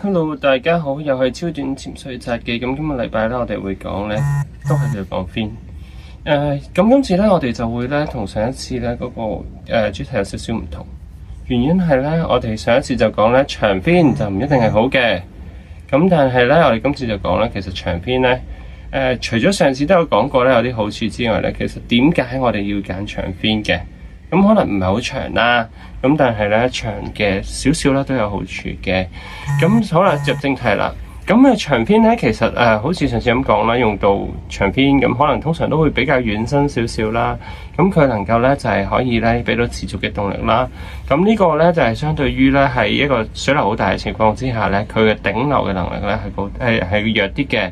Hello，大家好，又係超短潛水札記。咁今個禮拜咧，我哋會講咧，都係要講 fin。咁今次咧，我哋就會咧同上一次咧嗰個主題有少少唔同。原因係咧，我哋上一次就講咧長 fin 就唔一定係好嘅。咁但係咧，我哋今次就講咧，其實長 fin 咧，除咗上次都有講過咧有啲好處之外咧，其實點解我哋要揀長 fin 嘅？咁可能唔係好長啦，咁但係咧長嘅少少咧都有好處嘅。咁好啦，入正題啦。咁長 fin 咧，其實好似上次咁講啦，用到長 fin 咁，可能通常都會比較遠身少少啦。咁佢能夠咧就係可以咧俾到持續嘅動力啦。咁呢個咧就係相對於咧喺一個水流好大嘅情況之下咧，佢嘅頂流嘅能力咧係弱啲嘅。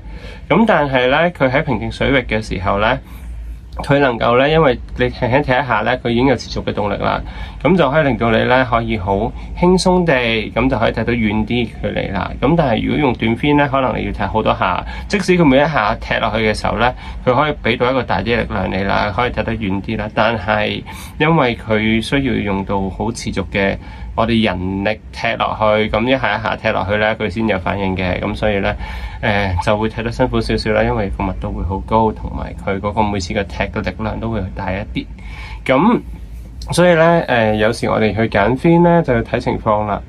咁但係咧佢喺平靜水域嘅時候咧，佢能夠咧，因為你輕輕踢一下咧，佢已經有持續嘅動力啦，咁就可以令到你咧可以好輕鬆地咁就可以踢到遠啲距離啦。咁但係如果用短 fin 咧，可能你要踢好多下，即使佢每一下踢落去嘅時候咧，佢可以俾到一個大啲力量你啦，可以踢得遠啲啦。但係因為佢需要用到好持續嘅我哋人力踢落去，咁一下一下踢落去咧，佢先有反應嘅。咁所以咧，就會踢得辛苦少少啦，因為個密度會好高，同埋佢嗰個每次嘅踢嘅力量都會大一啲。咁所以咧，有時我哋去揀 fin 咧，就要睇情況啦。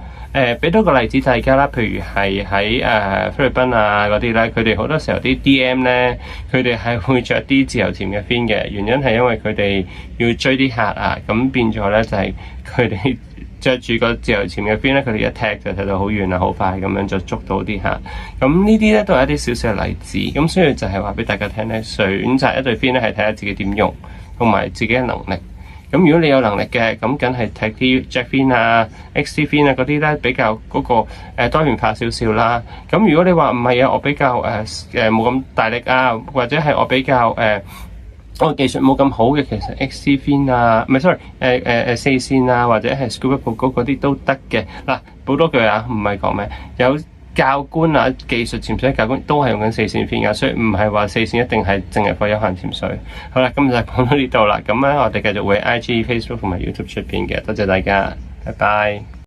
俾多個例子大家啦，譬如係喺菲律賓啊嗰啲咧，佢哋好多時候啲 DM 咧，佢哋係會着啲自由潛嘅 fin 嘅，原因係因為佢哋要追啲客啊，咁變咗咧就係佢哋着住個自由潛嘅 fin 咧，佢哋一踢就踢到好遠啊，好快咁樣就捉到啲客。咁呢啲咧都係一啲少少嘅例子。咁所以就係話俾大家聽咧，選擇一對 fin 咧係睇下自己點用，同埋自己嘅能力。咁如果你有能力嘅，咁梗係踢啲 Jack fin 啊、XT fin 啊嗰啲咧，比較嗰個多元化少少啦。咁如果你話唔係啊，我比較冇咁大力啊，或者係我比較我技術冇咁好嘅，其實 XT fin 啊，唔係 sorry，四線啊，或者係 Scuba Pro 嗰啲都得嘅。嗱，補多句啊，唔係講咩，有教官啊，技術潛水教官都係用緊四線 fin 噶，所以唔係話四線一定係淨係for休閒潛水。好啦，今日就講到呢度啦。咁咧，我哋繼續會 IG、Facebook 同埋 YouTube 出片嘅。多謝大家，拜拜。